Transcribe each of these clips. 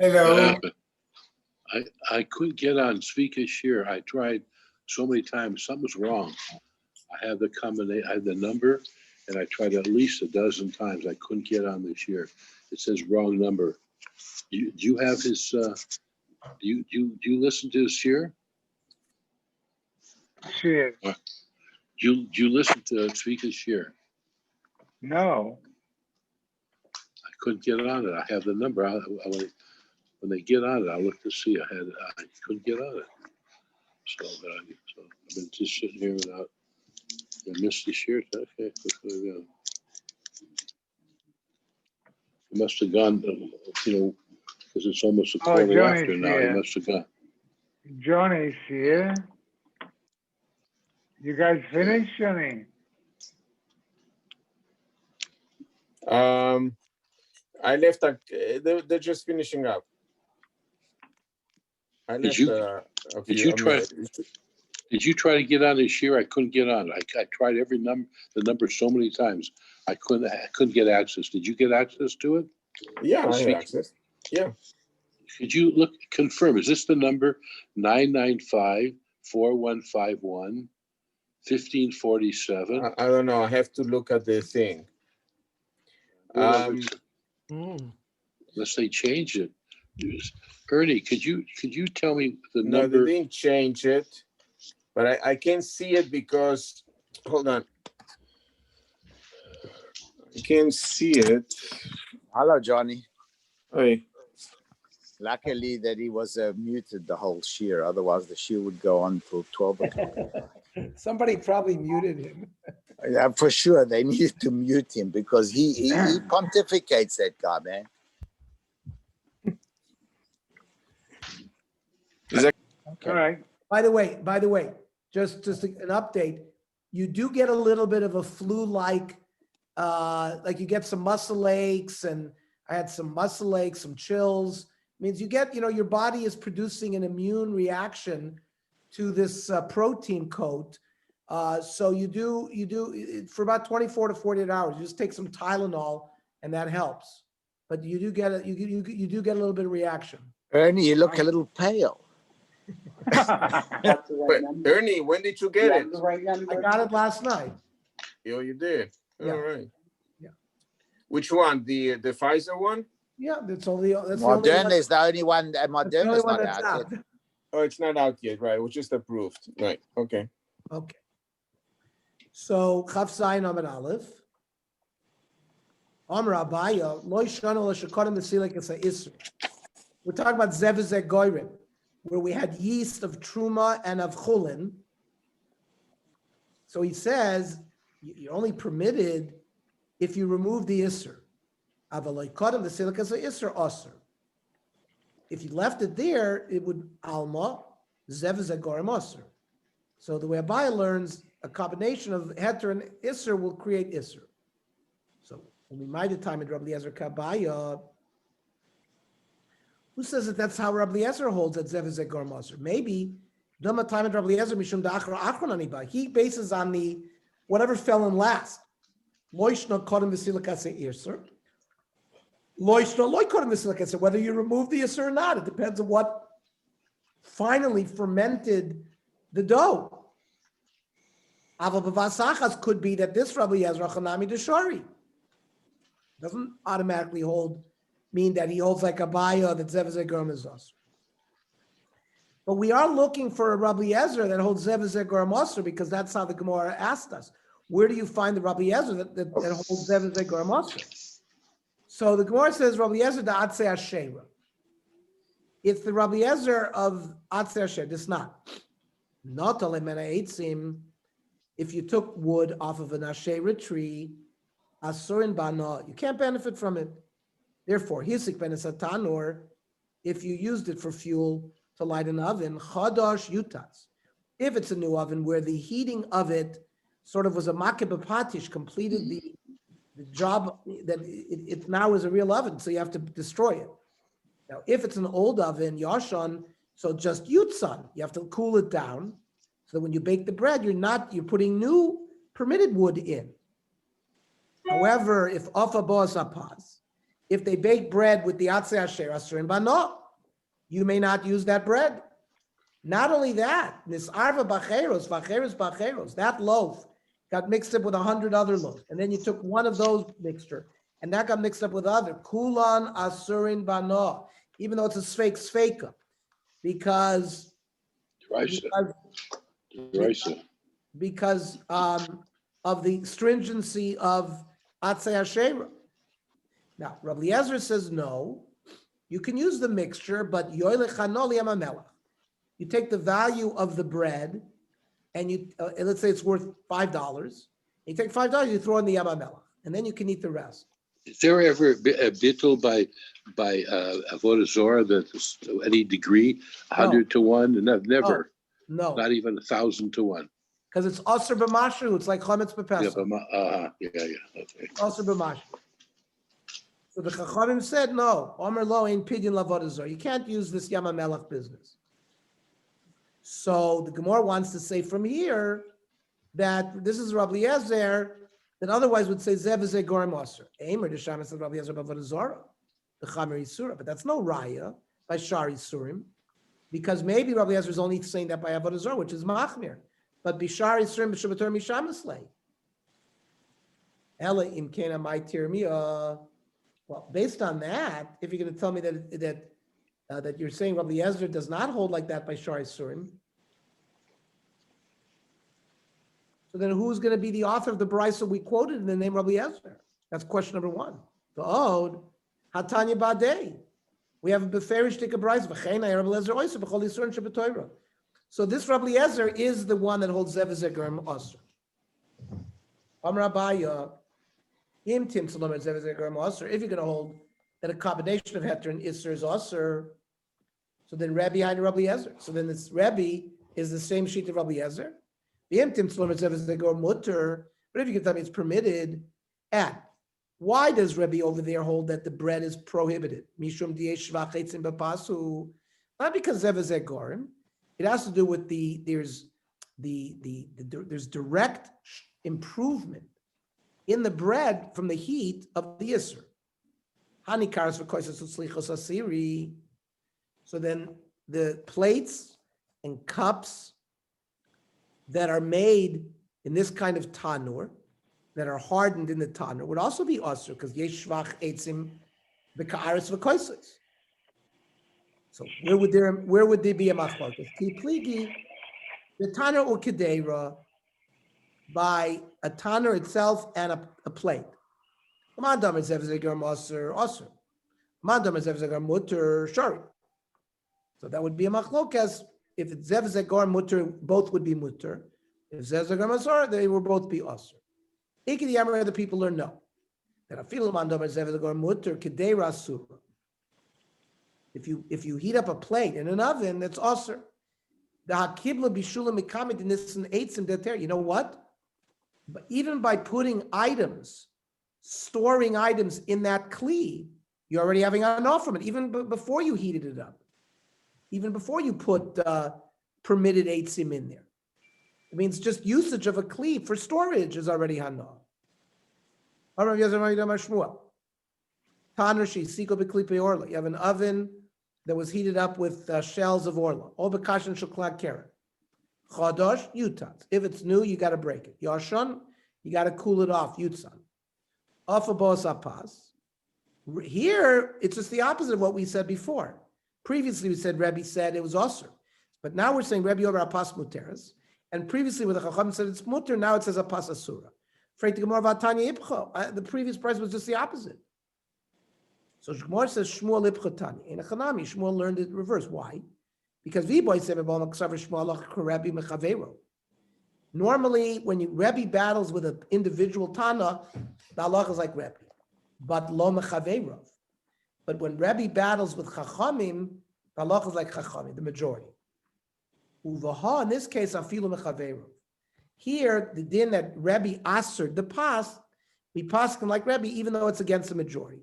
Hello. I couldn't get on Speak a Share. I tried so many times. Something's wrong. I have the combination, I have the number, and I tried at least a dozen times. I couldn't get on this year. It says wrong number. Do you have his, do you listen to his share? Sure. Do you listen to Speak a Share? No. I couldn't get on it. I have the number. When they get on it, I'll look to see. I couldn't get on it. So I've been just sitting here without. I missed the shirt. Okay, it must have gone. Because it's almost a quarter Johnny's after now. here. He must have gone. Johnny's here. You guys finished, Johnny? I left. They're just finishing up. I left. Did you try? Did you try to get on this year? I couldn't get on. I tried the number so many times. I couldn't get access. Did you get access to it? Yeah, I have access. Yeah. Could you confirm? Is this the number 995-4151-1547? I don't know. I have to look at the thing. Unless they changed it. Ernie, could you tell me the No, number? they didn't change it, but I can't see it because, hold on. I can't see it. Hello, Johnny. Hey. Luckily that he was muted the whole shear. Otherwise, the shear would go on till 12 o'clock. Somebody probably muted him. Yeah, for sure. They needed to mute him because he pontificates, that guy, man. Okay. All right. By the way, just an update. You do get a little bit of a flu-like, like you get some muscle aches, and I had some muscle aches, some chills. Means you get, your body is producing an immune reaction to this protein coat. So you do for about 24 to 48 hours. You just take some Tylenol, and that helps. But you do get you do get a little bit of reaction. Ernie, you look a little pale. That's the right number. Ernie, when did you get it? The right number. I got it last night. Oh, you did. Yeah. All right. Yeah. Which one? The Pfizer one? Yeah, that's the only Moderna one. is the only one. That's the only Moderna's one not that's out yet. Oh, it's not out yet, right? It was just approved. Right. Okay. Okay. So Chaf Zayin Amid Aleph. Amar Abaya Lo Yishana L'Shekodim V'Silek It's a Isser. We're talking about Zevizek Goyrim, where we had yeast of Truma and of Chulin. So he says you're only permitted if you remove the Isser. Avaloikodim V'Silek It's a Isser Osir. If you left it there, it would Alma Zevizek Goyrim Osir. So the way Abaya learns, a combination of Heter and Isser will create Isser. So when we might have time in Rabbi Eliezer Kabaya, who says that that's how Rabbi Eliezer holds that Zev is a Gorm Osir? Maybe Dama time in Rabbi Eliezer Mishum Da'achra Achron Aniba. He bases on the whatever fell in last. Loishna Kodem V'Silakase Isser. Loishna Loy Kodem V'Silakase. Whether you remove the Isser or not, it depends on what finally fermented the dough. Aval b'vasachas could be that this Rabbi Ezra Chanami Deshari doesn't automatically mean that he holds like a baya that Zev Zegurm is us. But we are looking for a Rabbi Ezra that holds Zev Zegurm Osir because that's how the Gemara asked us. Where do you find the Rabbi Ezra that holds Zev Zegurm Osir? So the Gemara says Rabbi Ezra da Atzei Ashera. It's the Rabbi Ezra of Atzei Ashera. It's not. Not Alemena Eitzim. If you took wood off of an Ashera tree, Asurin Bana, you can't benefit from it. Therefore, Hisik ben Satan, or if you used it for fuel to light an oven, Chadash Yutas. If it's a new oven where the heating of it sort of was a makibapatish, completed the job that it now is a real oven, so you have to destroy it. Now, if it's an old oven, Yashan, so just Yutsan, you have to cool it down. So when you bake the bread, you're putting new permitted wood in. However, if Afa Boas Apaz, if they bake bread with the atzei asher asurin bano, you may not use that bread. Not only that, nisarva bacheros, that loaf got mixed up with 100 other loaves. And then you took one of those mixture, and that got mixed up with other. Kulan asurin bano, even though it's a sfeika, because of the stringency of atzei asher. Now, Rabbi Eliezer says no, you can use the mixture, but yoylechano li'amamelach. You take the value of the bread, and you let's say it's worth $5. You take $5, you throw in the yamamelach, and then you can eat the rest. Is there ever a bittul by avodah zorah that is to any degree 100 to 1? Never. No, Not even 1,000 to 1. because it's aser b'mashru. It's like chametz b'pesach. Okay. Aser b'mashru. So the Chachamim said no. Omer lo ein pidyon lavodah zorah. You can't use this yamamelach business. So the Gemara wants to say from here that this is Rabbi Eliezer, that otherwise would say zev is a gorem aser. Eimer d'sham said Rabbi Eliezer b'avodah zorah, the chamer isura, but that's no raya by shar isurim, because maybe Rabbi Eliezer is only saying that by avodah zorah, which is machmir, but bishar isurim b'shabbator mishamislei. Ela im kena mai tirmiyah. Well, based on that, if you're going to tell me that you're saying Rabbi Eliezer does not hold like that by Shari Surim, so then who's going to be the author of the brisa we quoted in the name Rabbi Eliezer? That's question number one. The Ode, Hatanya Badei. We have a beferish tika brisa. V'cheina Rabbi Eliezer oiser b'chol yisurin shebetoira. So this Rabbi Eliezer is the one that holds zev zegerim oser. Amar Abaya, im tim tzalom zev zegerim oser. If you're going to hold that a combination of heter and iser is aser, so then Rabbi behind Rabbi Eliezer. So then this Rabbi is the same sheet of Rabbi Eliezer. The emptim tzlomer says they go mutter, but if you can tell me it's permitted, and why does Rabbi over there hold that the bread is prohibited? Mishum diyesh shvach etzim b'pasu, not because zev is gorim. It has to do with there's direct improvement in the bread from the heat of the iser. Hanikaras v'koisas utzlichos asiri. So then the plates and cups that are made in this kind of tanur, that are hardened in the tanur, would also be osur, because yesh shvach etzim v'ka'aretz v'koisas. So where would there be a machlokas? Ki pligi, the tanur u'kedeira, by a tanur itself and a plate. Madam is evzegar osur osur. Madam is evzegar mutter shari. So that would be a machlokas. If it's zev zegar mutter, both would be mutter. If zev zegar masar, they will both be asur. Ikedi Yamar, the people learn no. That a filu mandam zev zegar mutter kedei rasur. If you heat up a plate in an oven, that's asur. The hakibla bishula mikamit in this and eitzim deter. You know what? But even by putting items, storing items in that kli, you're already having enough from it, even before you heated it up. Even before you put permitted eitzim in there. It means just usage of a kli for storage is already hana. You have an oven that was heated up with shells of orla. Obakashan shuklad keren. Chadosh, yutas. If it's new, you got to break it. Yashon, you got to cool it off. Yutsan. Afabos apas. Here, it's just the opposite of what we said before. Previously, we said Rebbe said it was osur, but now we're saying Rebbe over apas muteras. And previously, when the Chacham said it's muter, now it says apas asura. The previous price was just the opposite. So Shmuel says Shmuel ipcha tani. In a chanami, Shmuel learned it reverse. Why? Because v'boy said Rebbe mechavero. Normally, when Rebbe battles with an individual tana, the halach is like Rebbe, but lo mechaverov. But when Rebbe battles with Chachamim, the halach is like Chachamim, the majority. Uvaha, in this case, afilu mechaveru. Here, the din that Rebbe aser the pas, we paskin like Rebbe, even though it's against the majority.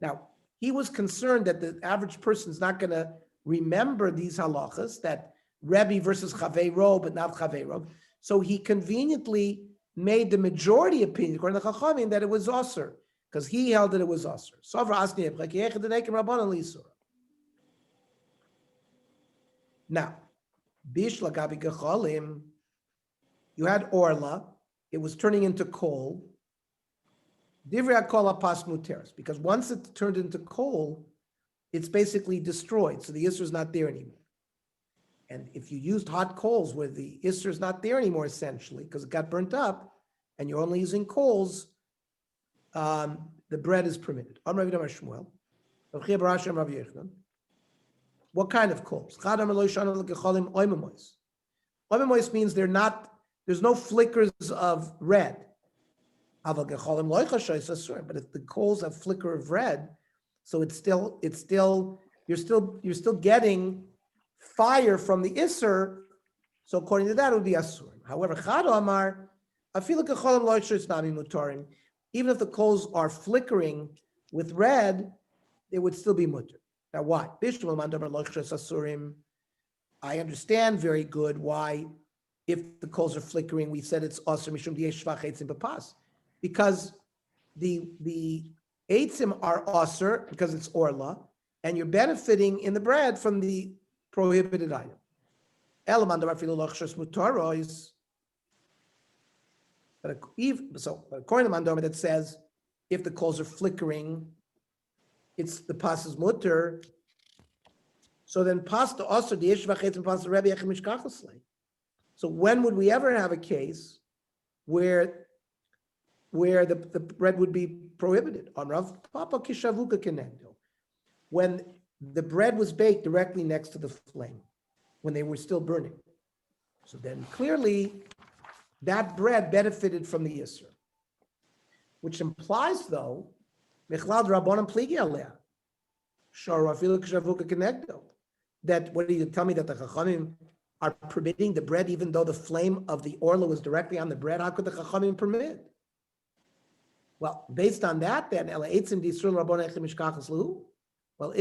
Now, he was concerned that the average person is not going to remember these halachas, that Rebbe versus Chaveiro, but not Chaveiro. So he conveniently made the majority opinion, according to Chachamim, that it was aser. because he held that it was usher. Sovra asni epcha ki echad denekim rabbanan l'isur. Now, bish lagabi gecholim, you had orla, it was turning into coal. Divrei hakol pas muteris, because once it turned into coal, it's basically destroyed. So the Isser is not there anymore. And if you used hot coals where the Isser is not there anymore, essentially, because it got burnt up, and you're only using coals, the bread is permitted. What kind of coals? Oimomois means there's no flickers of red. But if the coals have flicker of red, so you're still getting fire from the Isser. So according to that, it would be asur. However, Chado Amar, even if the coals are flickering with red, they would still be mutter. Now, why? I understand very good why, if the coals are flickering, we said it's asur mishum diyesh shvach eitzim b'pas, because the eitzim are asur because it's orla, and you're benefiting in the bread from the prohibited item. But according to Mandoma, that says if the coals are flickering, it's the pas's mutter. So then pasta also the ishvachet and pasta Rebbe Yechim Mishkachosle. So when would we ever have a case where the bread would be prohibited? On Rav Papa Kishavuka Kenegdo, when the bread was baked directly next to the flame, when they were still burning. So then clearly that bread benefited from the Yisr, which implies though, Mechlad Rabbanan Pligi Aleh, Shor Afilu Kishavuka Kenegdo, that what do you tell me that the Chachamim are permitting the bread even though the flame of the orla was directly on the bread? How could the Chachamim permit? Well, based on that, then, well, if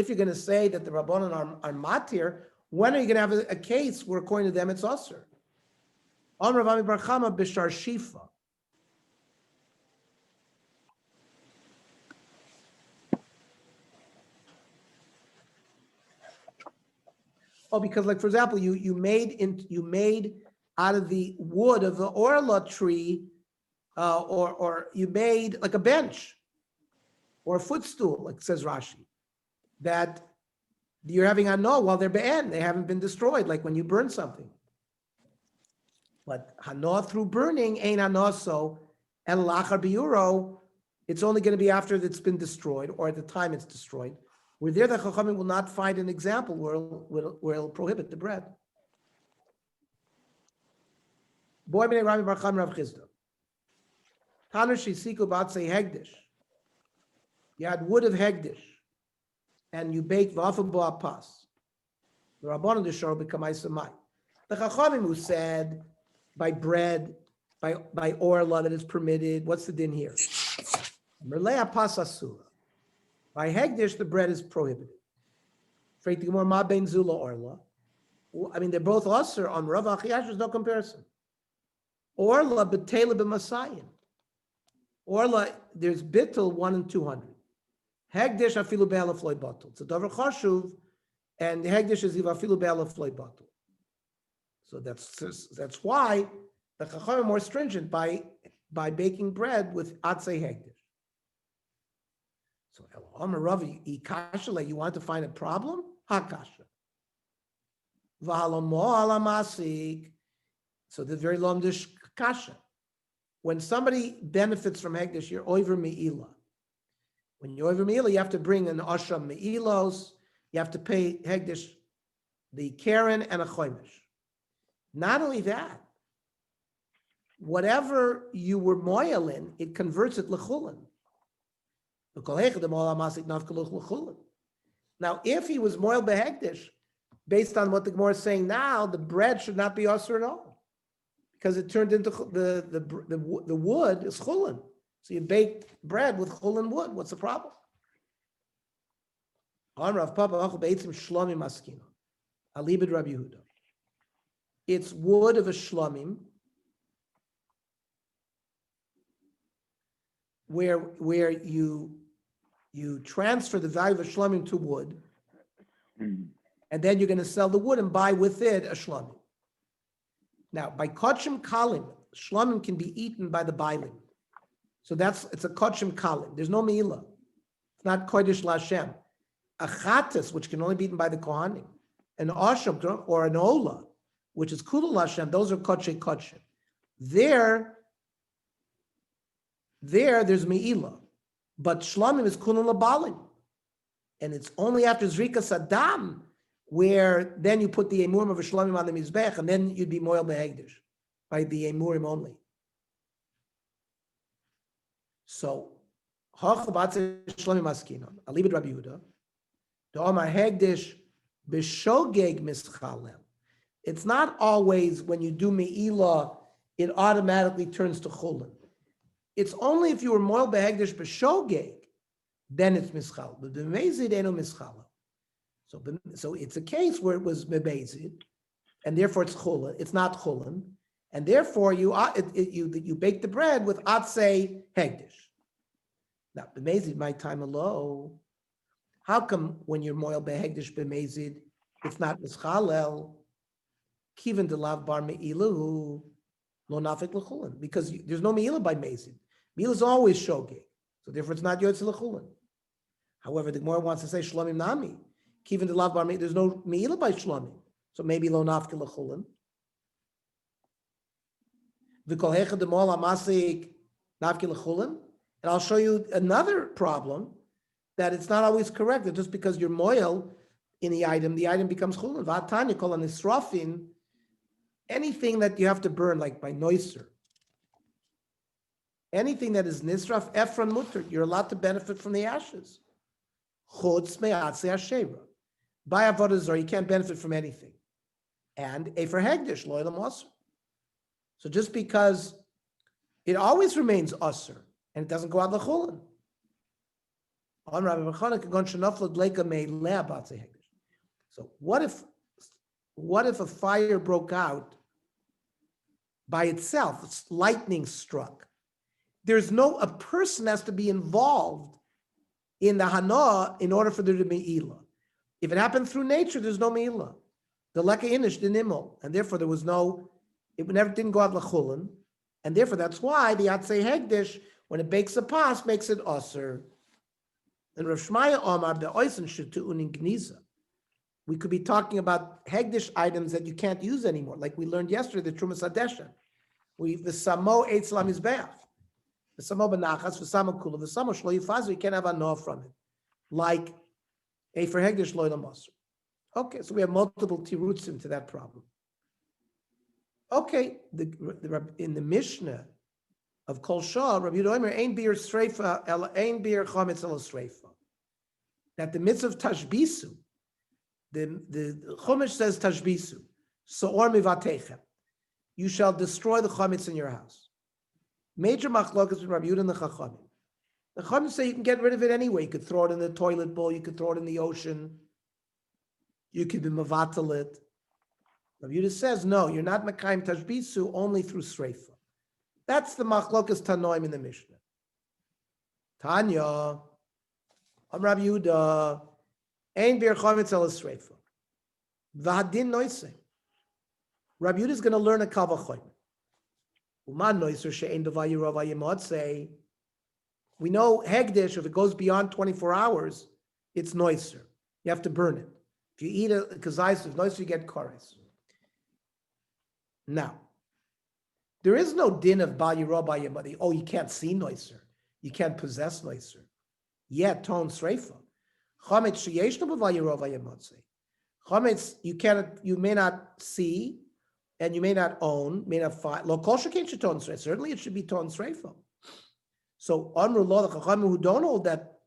you're going to say that the Rabbanan are matir, when are you going to have a case where, according to them, it's usher? On Ravami Bar Chama b'shar shifa. Oh, because, like, for example, you made out of the wood of the orla tree, or you made like a bench or a footstool, like says Rashi, that you're having hano while they're be'en, they haven't been destroyed, like when you burn something. But hano through burning ain't hano, so el lachar biuro, it's only going to be after it's been destroyed or at the time it's destroyed. Where there, the Chachamim will not find an example where it'll prohibit the bread. Boy b'nei Rami Bar Chama Rav Chisda. Tanur shisiku b'atzei hegdish. You had wood of hegdish, and you baked v'afim bo apas. The Rabbanan d'shor become isamai. The Chachamim who said by bread, by orla that is permitted. What's the din here? Merlei apas asura. By hegdish, the bread is prohibited. Ma ben zula orla. I mean, they're both usher on Rav Achiyash. There's no comparison. Orla betela b'masayin. Orla, there's bittul 1 in 200. Hegdish afilu be'alaf loy batul. It's a davar chashuv, and the hegdish is afilu be'alaf loy batul. So that's why the chachamim are more stringent by baking bread with atzei hegdish. So Amar Ravi ikashale, you want to find a problem? Hakasha. V'halamo alamasik. So the very lomdish kasha. When somebody benefits from hegdish, you're over me'ila. When you're over me'ila, you have to bring an asham me'ilos. You have to pay hegdish, the karen and a choimish. Not only that, whatever you were moyal in, it converts it l'chulin. Now, if he was moyal behegdish, based on what the Gemara is saying now, the bread should not be usher at all, because it turned into the wood is chulin. So you baked bread with chulin wood. What's the problem? It's wood of a shlomim. where you transfer the value of a shlomim to wood, Mm. and then you're going to sell the wood and buy with it a shlomim. Now, by kochim kalim, shlomim can be eaten by the bailim. So it's a kochim kalim. There's no meila. It's not kodesh lashem. A chatas, which can only be eaten by the kohanim, an asham or an ola, which is kula lashem, those are koche kochim. There's meila, but shlomim is kulan labalim, and it's only after zrika sadam where then you put the emurim of a shlomim on the mizbech, and then you'd be moel behegdish by the emurim only. So, hachlatze shlomim askinon. Alibid Rabbi Yehuda, the Omar hegdish b'shogeg mischalel. It's not always when you do meila, it automatically turns to chulin. It's only if you were moel behegdish b'shogeg, then it's mischal. But the mezid eno mischal. So it's a case where it was mebezid, and therefore it's chulin. It's not chulin, and therefore you bake the bread with atzei hegdish. Now b'mezid my time alone. How come when you're moel behegdish b'mezid, it's not mischalel? Kiven delav bar meilahu lo nafik l'chulin, because there's no meila by mezid. Meila is always shogeg, so therefore it's not yotze l'chulin. However, the Gemara wants to say shlomim nami. Kiven delav bar meilahu, there's no meila by shlomim, so maybe lo nafik l'chulin. V'kol hecha demol amasik nafik l'chulin, and I'll show you another problem that it's not always correct. That just because you're moel in the item becomes chulin. V'atan yikol an nisrafin. Anything that you have to burn, like by noiser, anything that is nisraf, efron mutter, you're allowed to benefit from the ashes. Chutz me'atzei hasheva. By avodah zarah, you can't benefit from anything. And efer hegdish, lo elam osir. So just because it always remains osir, and it doesn't go out l'chulin. On Rabbi Bechana kagon shenaflod leika me'lea b'atzei hegdish. So what if a fire broke out by itself? It's lightning struck. A person has to be involved in the hana in order for there to be meila. If it happened through nature, there's no meila. The leka inish dinimol, and therefore there was didn't go out l'chulin, and therefore that's why the atzei hegdish, when it bakes a pas, makes it aser. And Rav Shmaya Omar the oisen shutu unin gniza. We could be talking about hegdish items that you can't use anymore, like we learned yesterday, the Trumas Hadesha. The samo eitz lamizbeach, the samo benachas, the samo kula, the samo shlo yifazu. You can't have a no from it, like a for hegdish lo lamasr. Okay, so we have multiple tirutzim to that problem. Okay, in the Mishnah of Kol Shah, Rabbi Yehuda Omer ein bir streifa el ein bir chametz el streifa. That the mitzvah of tashbisu. The Chumash says tashbisu, so'or mivatechem. You shall destroy the chametz in your house. Major machlokas between Rabbi Yehuda and the Chachamim. The Chachamim say you can get rid of it anyway. You could throw it in the toilet bowl. You could throw it in the ocean. You could be mavatal it. Rabbi Yehuda says no. You're not mekayim tashbisu only through sreifa. That's the machlokas tanoim in the Mishnah. Tanya, I'm Rabbi Yehuda. Ein bir chametz el sreifa. V'hadin noisei. Rabbi Yehuda is going to learn a kal v'chomer. Uman noiser she'ein d'var yirov ha'yimotzei. We know hegdish, if it goes beyond 24 hours, it's noiser. You have to burn it. If you eat a kazayis with noiser, you get kares. Now, there is no din of bal yirov ha'yimotzei. Oh, you can't see noiser. You can't possess noiser. Yet, ton sreifa. Chametz sheyesh no b'var yirov ha'yimotzei. Chametz, you may not see, and you may not own, may not find. Lo kol shekein sheton sreifa. Certainly, it should be ton sreifa. So, Amru lo the Chachamim who don't hold that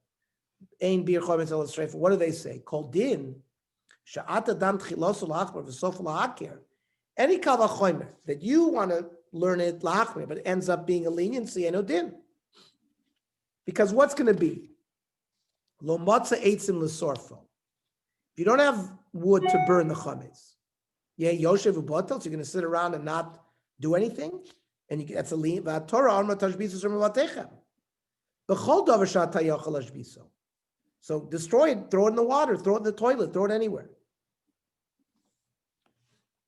ein bir chametz el sreifa, what do they say? Kol din she'at adam tchilos l'achmer v'sof l'haker. Any kal v'chomer that you want to learn it l'achmer, but it ends up being a leniency, eno din. Because what's going to be? Lo matza eitzim l'sorfo. If you don't have wood to burn the chametz, yeah, yoshev u'botel, so you're going to sit around and not do anything, and that's a lien. V'atorah arma tashbisus u'mevatechem. B'chol davar she'ata yochel hashbiso. So destroy it, throw it in the water, throw it in the toilet, throw it anywhere.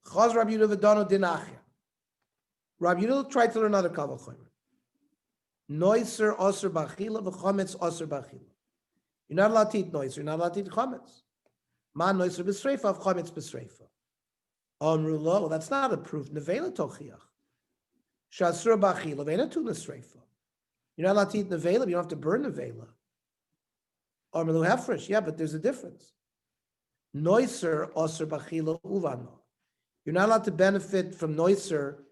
Chaz Rabbi Yehuda v'dano din achya. Rabbi Yehuda tried to learn another kal v'chomer. Noiser osir b'achila v'chometz osir b'achila. You're not allowed to eat noiser, you're not allowed to eat chometz. Ma noiser b'sreifa v'chometz b'sreifa. Amru lo, well, that's not a proof. Nevela tochiach. Shasur b'achila v'ena tu n'sreifa. You're not allowed to eat nevela, but you don't have to burn nevela. Amru lo hefresh, yeah, but there's a difference. Noiser osir b'achila uvano. You're not allowed to benefit from noiser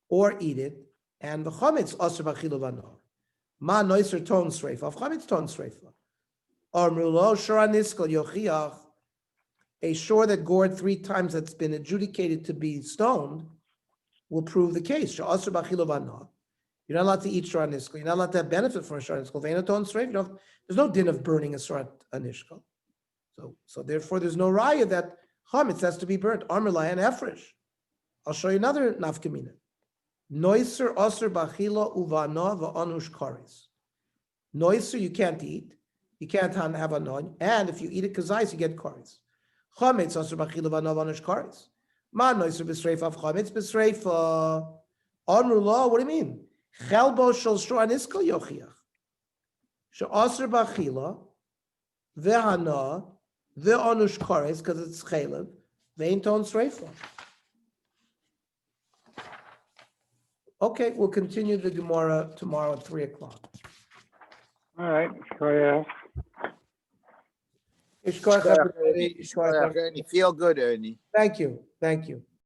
or eat it, and the chometz osir b'achila uvano. Ma noiser ton sreifa, chometz ton sreifa. Amru lo shora niskal yochiach. A shore that gored 3 times that's been adjudicated to be stoned will prove the case. You're not allowed to eat shor anishkal. You're not allowed to have benefit from a shor anishkal. There's no din of burning a shor anishkal. So therefore, there's no raya that chametz has to be burnt. Armilai and efresh. I'll show you another nafkamina. Noiser osir bachila uvana va'anush karis. Noiser you can't eat. You can't have a non. And if you eat it kazais, you get karis. Chametz osir b'achila v'anav anush karis. Ma noiser b'sreifa chametz b'sreifa. Amru lo, what do you mean? Chelbo shel shor aniskal yochiach. She'osir b'achila v'hana v'anush karis, because it's chelev, ve'in ton sreifa. Okay, we'll continue the Gemara tomorrow at 3:00. All right, Koyach. Ishkoach, everybody. Ishkoach, everybody. Ernie, feel good, Ernie. Thank you. Thank you.